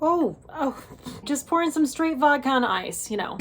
Oh, just pouring some straight vodka on ice, you know.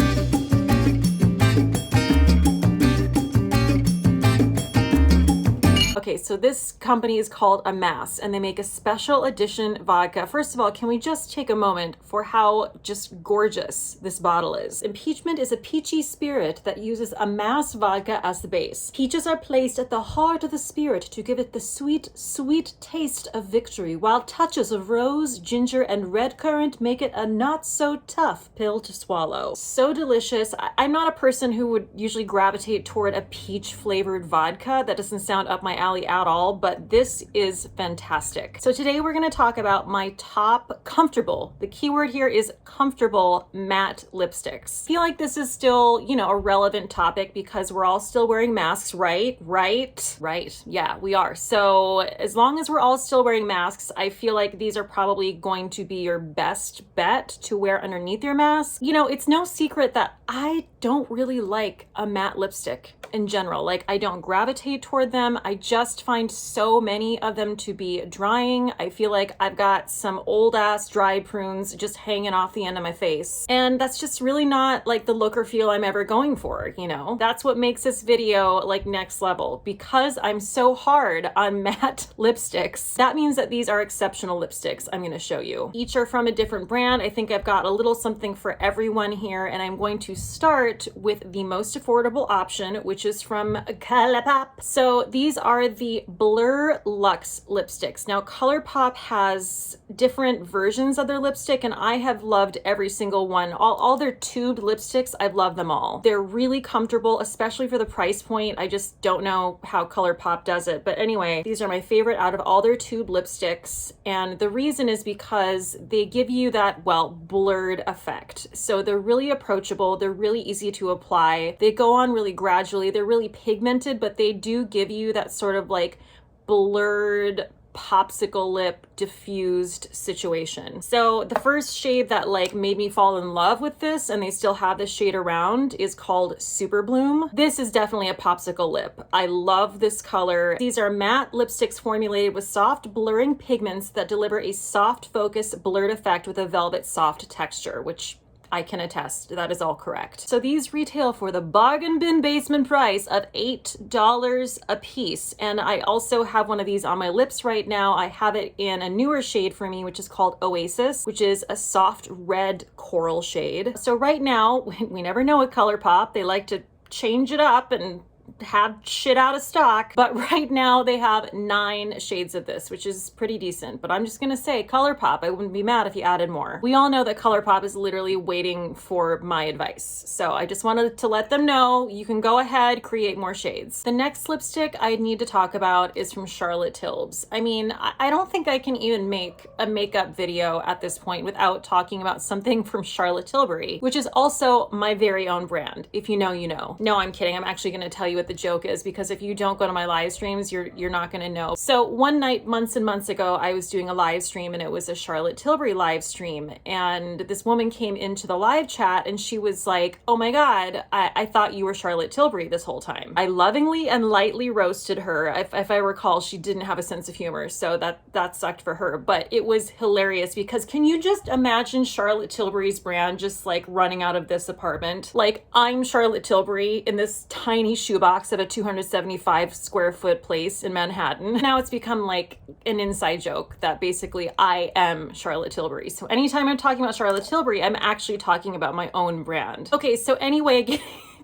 Okay, so this company is called AMASS, and they make a special edition vodka. First of all, can we just take a moment for how just gorgeous this bottle is? Impeachment is a peachy spirit that uses AMASS vodka as the base. Peaches are placed at the heart of the spirit to give it the sweet, sweet taste of victory, while touches of rose, ginger, and red currant make it a not-so-tough pill to swallow. So delicious. I'm not a person who would usually gravitate toward a peach-flavored vodka. That doesn't sound up my alley at all, but this is fantastic. So today we're going to talk about my top comfortable, the keyword here is comfortable, matte lipsticks. I feel like this is still, you know, a relevant topic because we're all still wearing masks, right? Right. Yeah, we are. So as long as we're all still wearing masks, I feel like these are probably going to be your best bet to wear underneath your mask. You know, it's no secret that I don't really like a matte lipstick in general. Like, I don't gravitate toward them. I just find so many of them to be drying. I feel like I've got some old ass dried prunes just hanging off the end of my face. And that's just really not like the look or feel I'm ever going for, you know? That's what makes this video like next level. Because I'm so hard on matte lipsticks, that means that these are exceptional lipsticks I'm gonna show you. Each are from a different brand. I think I've got a little something for everyone here, and I'm going to start with the most affordable option, which is from ColourPop. So these are the Blur Luxe lipsticks. Now, ColourPop has different versions of their lipstick, and I have loved every single one. All their tubed lipsticks, I've loved them all. They're really comfortable, especially for the price point. I just don't know how ColourPop does it. But anyway, these are my favorite out of all their tube lipsticks. And the reason is because they give you that, well, blurred effect. So they're really approachable. They're really easy to apply. They go on really gradually. They're really pigmented, but they do give you that sort of like blurred popsicle lip diffused situation. So the first shade that like made me fall in love with this, and they still have this shade around, is called Super Bloom. This is definitely a popsicle lip. I love this color. These are matte lipsticks formulated with soft blurring pigments that deliver a soft focus blurred effect with a velvet soft texture, which I can attest, that is all correct. So these retail for the bargain bin basement price of $8 a piece. And I also have one of these on my lips right now. I have it in a newer shade for me, which is called Oasis, which is a soft red coral shade. So right now, we never know at ColourPop, they like to change it up and have shit out of stock, but right now they have 9 shades of this, which is pretty decent. But I'm just gonna say, ColourPop, I wouldn't be mad if you added more. We all know that ColourPop is literally waiting for my advice, so I just wanted to let them know you can go ahead, create more shades. The next lipstick I need to talk about is from Charlotte Tilbury. I mean, I don't think I can even make a makeup video at this point without talking about something from Charlotte Tilbury, which is also my very own brand. If you know, you know. No, I'm kidding. I'm actually gonna tell you what the joke is, because if you don't go to my live streams, you're not gonna know. So one night, months and months ago, I was doing a live stream, and it was a Charlotte Tilbury live stream, and this woman came into the live chat and she was like, oh my god, I thought you were Charlotte Tilbury this whole time. I lovingly and lightly roasted her. If I recall, she didn't have a sense of humor, so that sucked for her, but it was hilarious because can you just imagine Charlotte Tilbury's brand just like running out of this apartment? Like, I'm Charlotte Tilbury in this tiny shoebox of a 275 square foot place in Manhattan. Now it's become like an inside joke that basically I am Charlotte Tilbury. So anytime I'm talking about Charlotte Tilbury, I'm actually talking about my own brand. Okay, so anyway,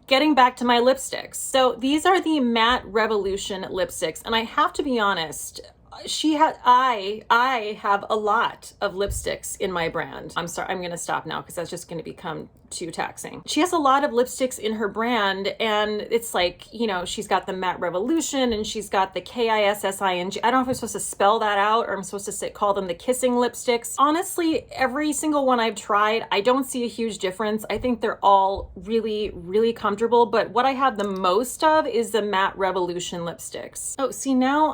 getting back to my lipsticks. So these are the Matte Revolution lipsticks, and I have to be honest, I have a lot of lipsticks in my brand. I'm sorry, I'm gonna stop now because that's just gonna become too taxing. She has a lot of lipsticks in her brand, and it's like, you know, she's got the Matte Revolution and she's got the KISSING. I don't know if I'm supposed to spell that out or I'm supposed to call them the kissing lipsticks. Honestly, every single one I've tried, I don't see a huge difference. I think they're all really, really comfortable, but what I have the most of is the Matte Revolution lipsticks. Oh, see, now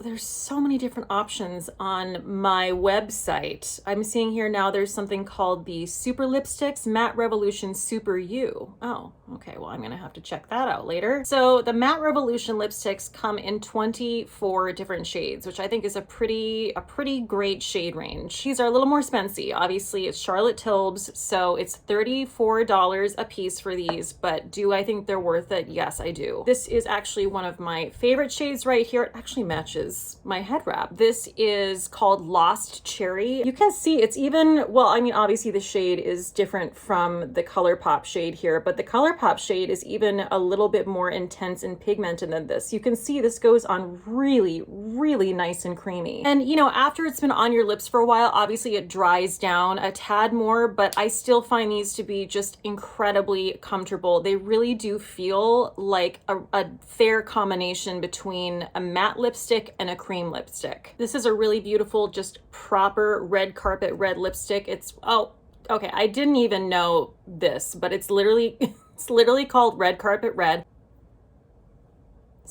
there's so many different options on my website. I'm seeing here now there's something called the Super Lipsticks Matte Revolution Revolution Super You. Oh, okay, well, I'm gonna have to check that out later. So the Matte Revolution lipsticks come in 24 different shades, which I think is a pretty great shade range. These are a little more spency. Obviously, it's Charlotte Tilbury, so it's $34 a piece for these, but do I think they're worth it? Yes, I do. This is actually one of my favorite shades right here. It actually matches my head wrap. This is called Lost Cherry. You can see it's even, well, I mean, obviously the shade is different from the ColourPop shade here, but the ColourPop shade is even a little bit more intense and pigmented than this. You can see this goes on really, really nice and creamy. And you know, after it's been on your lips for a while, obviously it dries down a tad more, but I still find these to be just incredibly comfortable. They really do feel like a fair combination between a matte lipstick and a cream lipstick. This is a really beautiful, just proper red carpet red lipstick. It's, oh, okay, I didn't even know this, but it's literally called Red Carpet Red.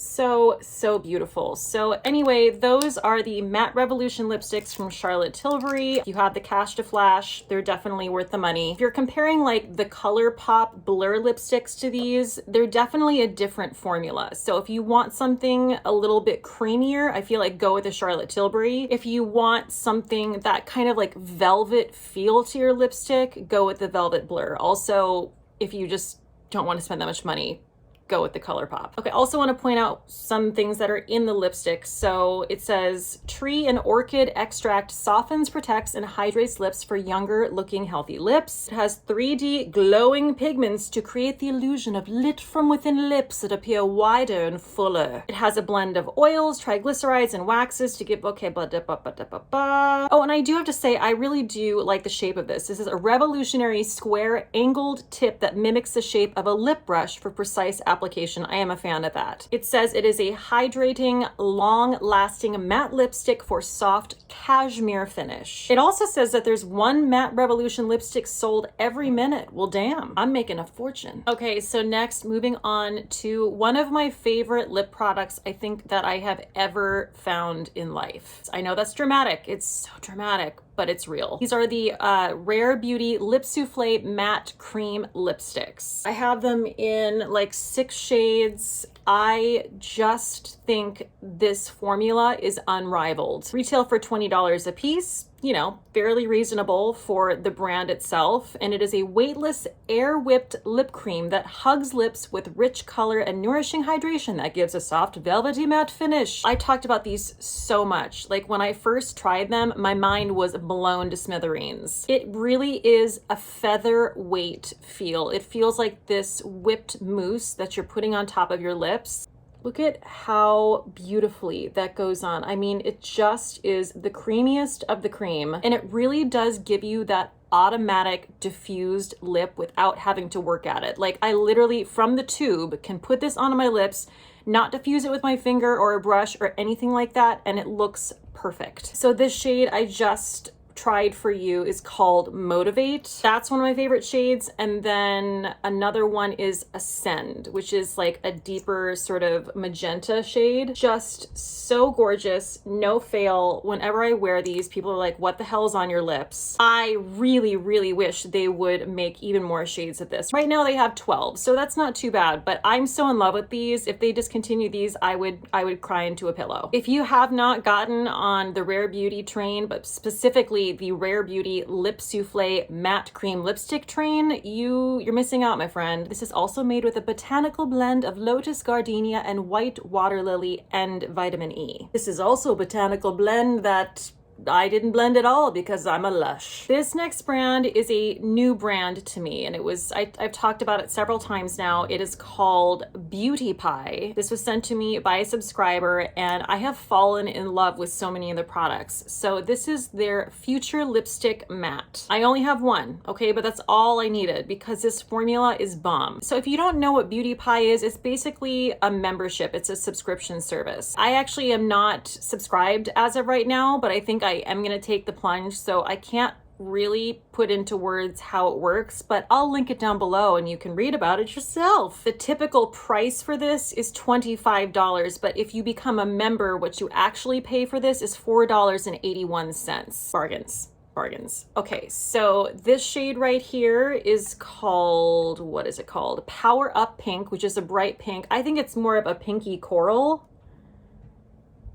So beautiful. So anyway, those are the Matte Revolution lipsticks from Charlotte Tilbury. If you have the cash to flash, they're definitely worth the money. If you're comparing like the ColourPop Blur lipsticks to these, they're definitely a different formula. So if you want something a little bit creamier, I feel like go with the Charlotte Tilbury. If you want something that kind of like velvet feel to your lipstick, go with the Velvet Blur. Also, if you just don't want to spend that much money, go with the ColourPop. Okay, also want to point out some things that are in the lipstick. So it says tree and orchid extract softens, protects, and hydrates lips for younger looking healthy lips. It has 3D glowing pigments to create the illusion of lit from within lips that appear wider and fuller. It has a blend of oils, triglycerides, and waxes to give, okay, oh, and I do have to say, I really do like the shape of this. This is a revolutionary square angled tip that mimics the shape of a lip brush for precise application. I am a fan of that. It says it is a hydrating, long-lasting matte lipstick for soft cashmere finish. It also says that there's one Matte Revolution lipstick sold every minute. Well, damn, I'm making a fortune. Okay, so next, moving on to one of my favorite lip products I think that I have ever found in life. I know that's dramatic. It's so dramatic, but it's real. These are the Rare Beauty Lip Soufflé Matte Cream Lipsticks. I have them in like 6 shades. I just think this formula is unrivaled. Retail for $20 a piece. You know, fairly reasonable for the brand itself. And it is a weightless, air-whipped lip cream that hugs lips with rich color and nourishing hydration that gives a soft, velvety matte finish. I talked about these so much. Like when I first tried them, my mind was blown to smithereens. It really is a featherweight feel. It feels like this whipped mousse that you're putting on top of your lips. Look at how beautifully that goes on. I mean, it just is the creamiest of the cream, and it really does give you that automatic diffused lip without having to work at it. Like I literally from the tube can put this on my lips, not diffuse it with my finger or a brush or anything like that, and it looks perfect. So this shade I just tried for you is called Motivate. That's one of my favorite shades. And then another one is Ascend, which is like a deeper sort of magenta shade. Just so gorgeous, no fail. Whenever I wear these, people are like, what the hell is on your lips? I really, really wish they would make even more shades of this. Right now they have 12, so that's not too bad, but I'm so in love with these. If they discontinue these, I would cry into a pillow. If you have not gotten on the Rare Beauty train, but specifically the Rare Beauty Lip Soufflé Matte Cream Lipstick train, you're missing out, my friend. This is also made with a botanical blend of lotus gardenia and white water lily and vitamin E. This is also a botanical blend that I didn't blend at all because I'm a lush. This next brand is a new brand to me, and I've talked about it several times now. It is called Beauty Pie. This was sent to me by a subscriber, and I have fallen in love with so many of the products. So this is their Future Lipstick Matte. I only have one, okay, but that's all I needed because this formula is bomb. So if you don't know what Beauty Pie is, it's basically a membership. It's a subscription service. I actually am not subscribed as of right now, but I think I am going to take the plunge, so I can't really put into words how it works, but I'll link it down below and you can read about it yourself. The typical price for this is $25, but if you become a member, what you actually pay for this is $4.81. Bargains. bargains. Okay, so this shade right here is called, what is it called? Power Up Pink, which is a bright pink. I think it's more of a pinky coral.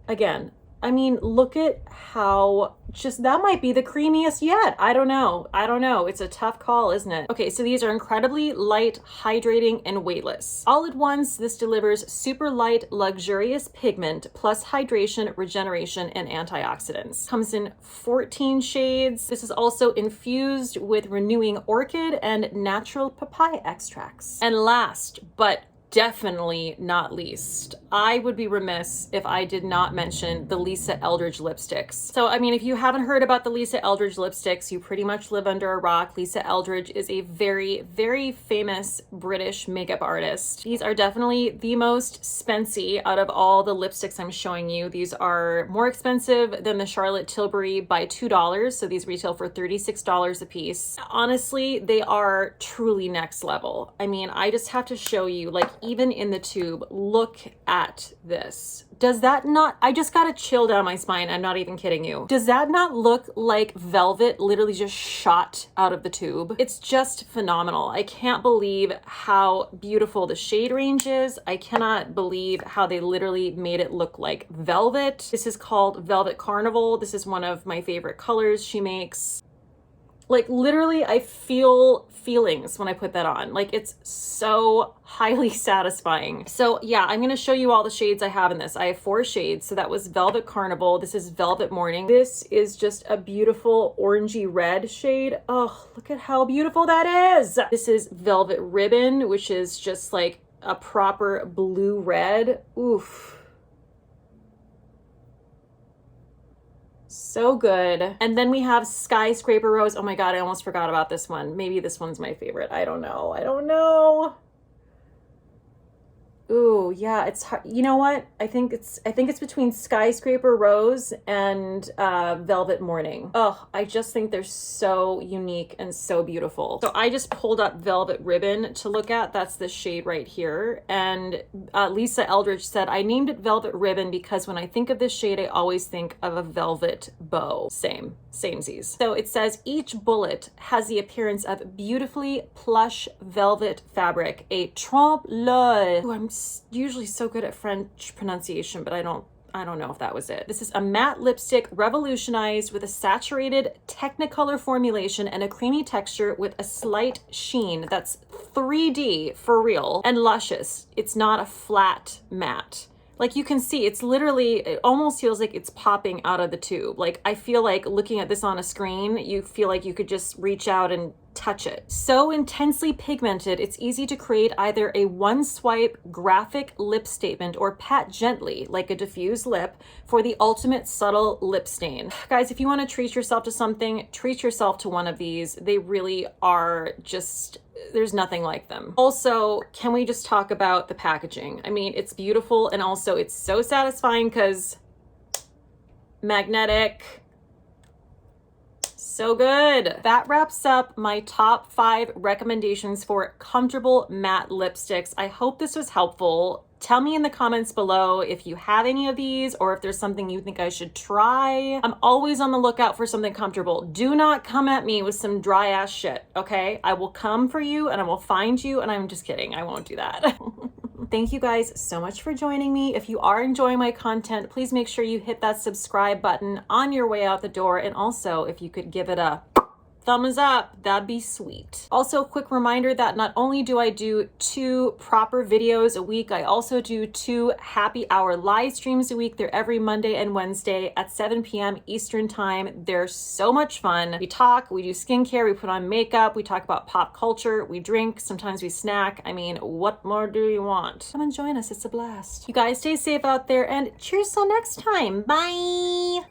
Again, I mean, look at how just, that might be the creamiest yet. I don't know. It's a tough call, isn't it? Okay, so these are incredibly light, hydrating, and weightless. All at once, this delivers super light, luxurious pigment, plus hydration, regeneration, and antioxidants. Comes in 14 shades. This is also infused with renewing orchid and natural papaya extracts. And last, but definitely not least, I would be remiss if I did not mention the Lisa Eldridge lipsticks. So, I mean, if you haven't heard about the Lisa Eldridge lipsticks, you pretty much live under a rock. Lisa Eldridge is a very, very famous British makeup artist. These are definitely the most spency out of all the lipsticks I'm showing you. These are more expensive than the Charlotte Tilbury by $2, so these retail for $36 a piece. Honestly, they are truly next level. I mean, I just have to show you, like, even in the tube, look at this. Does that not, I just got a chill down my spine. I'm not even kidding you. Does that not look like velvet literally just shot out of the tube? It's just phenomenal. I can't believe how beautiful the shade range is. I cannot believe how they literally made it look like velvet. This is called Velvet Carnival. This is one of my favorite colors she makes. Like, literally, I feel feelings when I put that on. Like, it's so highly satisfying. So yeah, I'm gonna show you all the shades I have in this. I have 4 shades. So that was Velvet Carnival. This is Velvet Morning. This is just a beautiful orangey red shade. Oh, look at how beautiful that is. This is Velvet Ribbon, which is just like a proper blue red. Oof. So good. And then we have Skyscraper Rose. Oh my God, I almost forgot about this one. Maybe this one's my favorite. I don't know. Ooh, yeah, it's hard. You know what? I think it's between Skyscraper Rose and Velvet Morning. Oh, I just think they're so unique and so beautiful. So I just pulled up Velvet Ribbon to look at. That's the shade right here. And Lisa Eldridge said, I named it Velvet Ribbon because when I think of this shade, I always think of a velvet bow. Samesies. So it says each bullet has the appearance of beautifully plush velvet fabric, a trompe l'oeil. Ooh, I'm usually so good at French pronunciation, but I don't know if that was it. This is a matte lipstick revolutionized with a saturated Technicolor formulation and a creamy texture with a slight sheen that's 3D for real and luscious. It's not a flat matte. Like, you can see, it's literally, it almost feels like it's popping out of the tube. Like, I feel like looking at this on a screen, you feel like you could just reach out and touch it. So intensely pigmented, it's easy to create either a one-swipe graphic lip statement or pat gently like a diffused lip for the ultimate subtle lip stain. Guys, if you want to treat yourself to something, treat yourself to one of these. They really are just, there's nothing like them. Also, can we just talk about the packaging? I mean, it's beautiful, and also it's so satisfying because magnetic. So good. That wraps up my top 5 recommendations for comfortable matte lipsticks. I hope this was helpful. Tell me in the comments below if you have any of these or if there's something you think I should try. I'm always on the lookout for something comfortable. Do not come at me with some dry ass shit, okay? I will come for you and I will find you, and I'm just kidding. I won't do that. Thank you guys so much for joining me. If you are enjoying my content, please make sure you hit that subscribe button on your way out the door. And also, if you could give it a thumbs up, that'd be sweet. Also, a quick reminder that not only do I do 2 proper videos a week, I also do 2 happy hour live streams a week. They're every Monday and Wednesday at 7 p.m. Eastern time. They're so much fun. We talk, we do skincare, we put on makeup, we talk about pop culture, we drink, sometimes we snack. I mean, what more do you want? Come and join us, it's a blast. You guys stay safe out there, and cheers till next time. Bye.